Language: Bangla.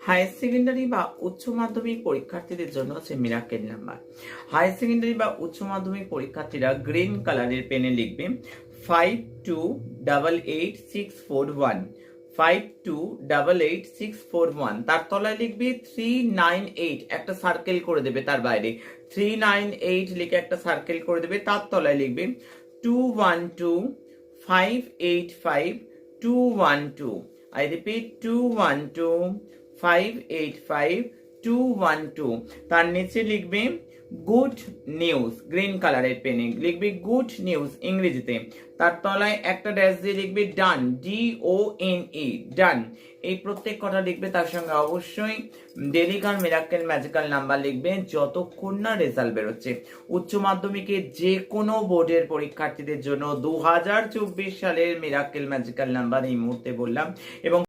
হায়ার সেকেন্ডারি বা উচ্চ মাধ্যমিক পরীক্ষার্থীদের জন্য আছে মিরাকেল নাম্বার। হায়ার সেকেন্ডারি বা উচ্চ মাধ্যমিক পরীক্ষার্থীরা গ্রিন কালারের পেনে লিখবে 52888641, 52888641। তার তলায় লিখবে 398, একটা সার্কেল করে দেবে, তার বাইরে 398 লিখে একটা সার্কেল করে দেবে, তার তলায় লিখবে 2125852212। I repeat 2125852212। তার নিচে লিখবে গুড নিউজ, গ্রিন কালারের পেনে লিখবে গুড নিউজ ইংরেজিতে, তার তলায় একটা ড্যাশ দিয়ে লিখবে ডান, DONE, ডান। এই প্রত্যেক কটা লিখবে, তার সঙ্গে অবশ্যই ডেলিকার মিরাকেল ম্যাজিক্যাল নাম্বার লিখবে যতক্ষণ না রেজাল্ট বেরোচ্ছে। উচ্চ মাধ্যমিকে যে কোনো বোর্ডের পরীক্ষার্থীদের জন্য 2024 সালের মিরাকেল ম্যাজিক্যাল নাম্বার এই মুহূর্তে বললাম। এবং